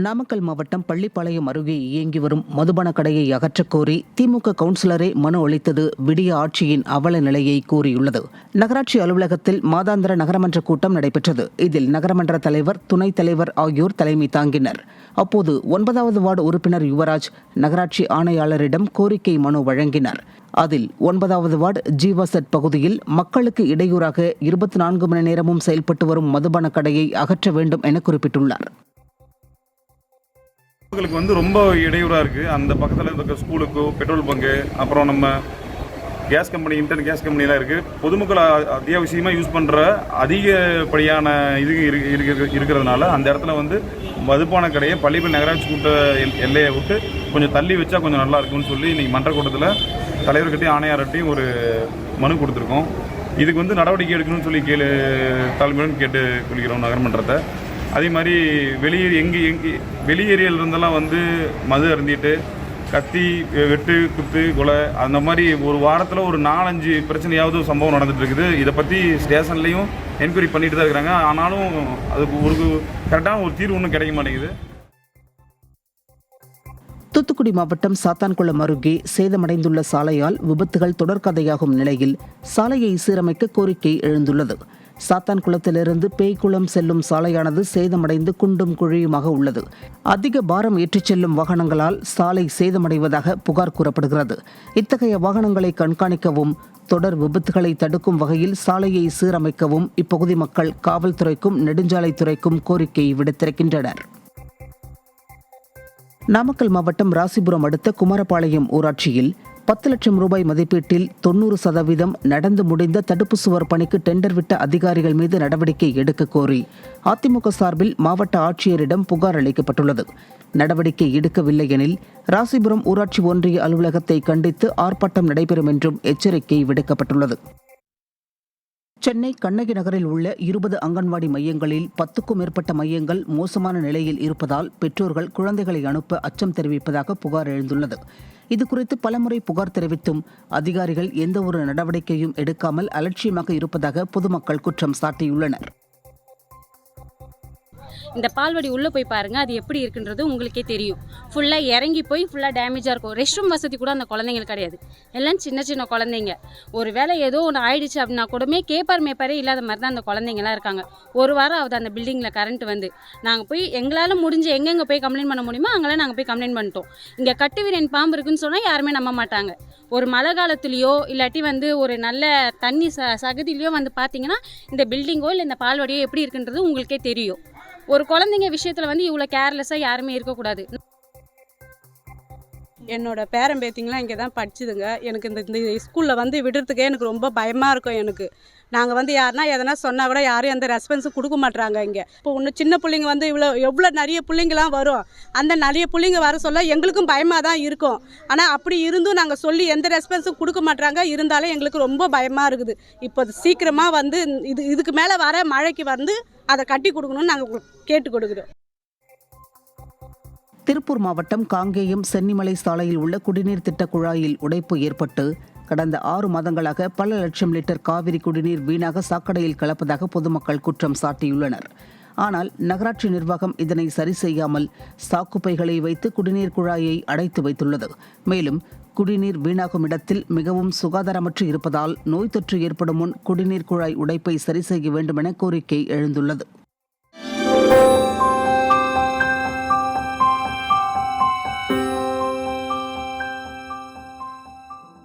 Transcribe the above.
நாமக்கல் மாவட்டம் பள்ளிப்பாளையம் அருகே இயங்கி வரும் மதுபான கடையை அகற்றக் கோரி திமுக கவுன்சிலரே மனு அளித்தது விடிய ஆட்சியின் அவல நிலையை கூறியுள்ளது. நகராட்சி அலுவலகத்தில் மாதாந்திர நகரமன்ற கூட்டம் நடைபெற்றது. இதில் நகரமன்ற தலைவர், துணைத் தலைவர் ஆகியோர் தலைமை தாங்கினர். அப்போது 9வது வார்டு உறுப்பினர் யுவராஜ் நகராட்சி ஆணையாளரிடம் கோரிக்கை மனு வழங்கினார். அதில் 9வது வார்டு ஜீவாசெட் பகுதியில் மக்களுக்கு இடையூறாக 24 மணி நேரமும் செயல்பட்டு வரும் மதுபான கடையை அகற்ற வேண்டும் என குறிப்பிட்டுள்ளார். மக்களுக்கு ரொம்ப இடையூறாக இருக்குது. அந்த பக்கத்தில் இருக்க ஸ்கூலுக்கு, பெட்ரோல் பங்கு, அப்புறம் நம்ம கேஸ் கம்பெனி, இன்டர்நெட் கேஸ் கம்பெனிலாம் இருக்குது. பொதுமக்கள் அத்தியாவசியமாக யூஸ் பண்ணுற அதிகப்படியான இருக்கிறதுனால அந்த இடத்துல மதுபான கடையை பள்ளிப்பாளையம் நகராட்சி கூட்ட எல்லையை விட்டு கொஞ்சம் தள்ளி வச்சா கொஞ்சம் நல்லா இருக்கும்னு சொல்லி இன்றைக்கி மன்ற கூட்டத்தில் தலைவர்கிட்டையும் ஆணையார்கிட்டையும் ஒரு மனு கொடுத்துருக்கோம். இதுக்கு நடவடிக்கை எடுக்கணும்னு சொல்லி தலைமையுடன் கேட்டு கொள்கிறோம் நகர்மன்றத்தை. அதே மாதிரி வெளியேறியல் இருந்தெல்லாம் மது அருந்திட்டு கத்தி, வெட்டு, குத்து, கொலை அந்த மாதிரி ஒரு வாரத்தில் ஒரு 4-5 பிரச்சனையாவது சம்பவம் நடந்துட்டு இருக்குது. இதை பற்றி ஸ்டேஷன்லேயும் என்கொயரி பண்ணிட்டு தான் இருக்கிறாங்க. ஆனாலும் அதுக்கு ஒரு கரெக்டான ஒரு தீர்வு ஒன்றும் கிடைக்க மாட்டேங்குது. தூத்துக்குடி மாவட்டம் சாத்தான்குளம் அருகே சேதமடைந்துள்ள சாலையால் விபத்துகள் தொடர்கதையாகும் நிலையில் சாலையை சீரமைக்க கோரிக்கை எழுந்துள்ளது. சாத்தான்குளத்திலிருந்து பேய்குளம் செல்லும் சாலையானது சேதமடைந்து குண்டும் குழியுமாக உள்ளது. அதிக பாரம் ஏற்றிச் செல்லும் வாகனங்களால் சாலை சேதமடைவதாக புகார் கூறப்படுகிறது. இத்தகைய வாகனங்களை கண்காணிக்கவும் தொடர் விபத்துகளை தடுக்கும் வகையில் சாலையை சீரமைக்கவும் இப்பகுதி மக்கள் காவல்துறைக்கும் நெடுஞ்சாலைத்துறைக்கும் கோரிக்கை விடுத்திருக்கின்றனர். நாமக்கல் மாவட்டம் ராசிபுரம் அடுத்த குமாரபாளையம் ஊராட்சியில் 10 லட்சம் ரூபாய் மதிப்பீட்டில் 90% நடந்து முடிந்த தடுப்பு சுவர் பணிக்கு டெண்டர் விட்ட அதிகாரிகள் மீது நடவடிக்கை எடுக்க கோரி அதிமுக சார்பில் மாவட்ட ஆட்சியரிடம் புகார் அளிக்கப்பட்டுள்ளது. நடவடிக்கை எடுக்கவில்லை எனில் ராசிபுரம் ஊராட்சி ஒன்றிய அலுவலகத்தை கண்டித்து ஆர்ப்பாட்டம் நடைபெறும் என்றும் எச்சரிக்கை விடுக்கப்பட்டுள்ளது. சென்னை கண்ணகி நகரில் உள்ள 20 அங்கன்வாடி மையங்களில் 10க்கும் மேற்பட்ட மையங்கள் மோசமான நிலையில் இருப்பதால் பெற்றோர்கள் குழந்தைகளை அனுப்ப அச்சம் தெரிவிப்பதாக புகார் எழுந்துள்ளது. இதுகுறித்து பலமுறை புகார் தெரிவித்தும் அதிகாரிகள் எந்தவொரு நடவடிக்கையும் எடுக்காமல் அலட்சியமாக இருப்பதாக பொதுமக்கள் குற்றம் சாட்டியுள்ளனர். இந்த பால்வாடி உள்ளே போய் பாருங்கள், அது எப்படி இருக்குன்றது உங்களுக்கே தெரியும். ஃபுல்லாக இறங்கி போய் ஃபுல்லாக டேமேஜாக இருக்கும். ரெஸ்ட் ரூம் வசதி கூட அந்த குழந்தைங்களுக்கு கிடையாது. எல்லாம் சின்ன சின்ன குழந்தைங்க. ஒரு வேளை ஏதோ ஒன்று ஆயிடுச்சு அப்படின்னா கூடமே மேப்பரே இல்லாத மாதிரி தான் அந்த குழந்தைங்கலாம் இருக்காங்க. ஒரு வாரம் ஆகுது அந்த பில்டிங்கில் கரண்ட் நாங்கள் போய் எங்களால் முடிஞ்சு எங்கெங்கே போய் கம்ப்ளைண்ட் பண்ண முடியுமோ அங்கெல்லாம் நாங்கள் போய் கம்ப்ளைண்ட் பண்ணிட்டோம். இங்கே கட்டுவீரன் பாம்பு இருக்குன்னு சொன்னால் யாருமே நம்ப மாட்டாங்க. ஒரு மழை காலத்துலேயோ இல்லாட்டி ஒரு நல்ல தண்ணி சகதியிலையோ பார்த்தீங்கன்னா இந்த பில்டிங்கோ இல்லை இந்த பால்வாடியோ எப்படி இருக்குன்றது உங்களுக்கே தெரியும். ஒரு குழந்தைங்க விஷயத்தில் இவ்வளோ கேர்லெஸ்ஸாக யாருமே இருக்கக்கூடாது. என்னோட பேரம்பேத்திங்களாம் இங்கே தான் படிச்சுதுங்க. எனக்கு இந்த ஸ்கூலில் விடுறதுக்கே எனக்கு ரொம்ப பயமாக இருக்கும். நாங்கள் யாருன்னா எதனா சொன்னால் கூட யாரும் எந்த ரெஸ்பான்ஸும் கொடுக்க மாட்டுறாங்க. இங்கே இப்போ இன்னும் சின்ன பிள்ளைங்க எவ்வளோ நிறைய பிள்ளைங்களாம் வரும். அந்த நிறைய பிள்ளைங்க வர சொல்ல எங்களுக்கும் பயமாக தான் இருக்கும். ஆனால் அப்படி இருந்தும் நாங்கள் சொல்லி எந்த ரெஸ்பான்ஸும் கொடுக்க மாட்டுறாங்க. இருந்தாலும் எங்களுக்கு ரொம்ப பயமாக இருக்குது. இப்போ சீக்கிரமாக இதுக்கு மேலே வர மழைக்கு அதை கட்டி கொடுக்கணும்னு நாங்கள் கேட்டு கொடுக்குறோம். திருப்பூர் மாவட்டம் காங்கேயம் சென்னிமலை சாலையில் உள்ள குடிநீர் திட்ட குழாயில் உடைப்பு ஏற்பட்டு கடந்த 6 மாதங்களாக பல லட்சம் லிட்டர் காவிரி குடிநீர் வீணாக சாக்கடையில் கலப்பதாக பொதுமக்கள் குற்றம் சாட்டியுள்ளனர். ஆனால் நகராட்சி நிர்வாகம் இதனை சரி செய்யாமல் சாக்குப்பைகளை வைத்து குடிநீர் குழாயை அடைத்து வைத்துள்ளது. மேலும் குடிநீர் வீணாகும் இடத்தில் மிகவும் சுகாதாரமற்று இருப்பதால் நோய் தொற்று ஏற்படும் முன் குடிநீர் குழாய் உடைப்பை சரி செய்ய வேண்டும் என கோரிக்கை எழுந்துள்ளது.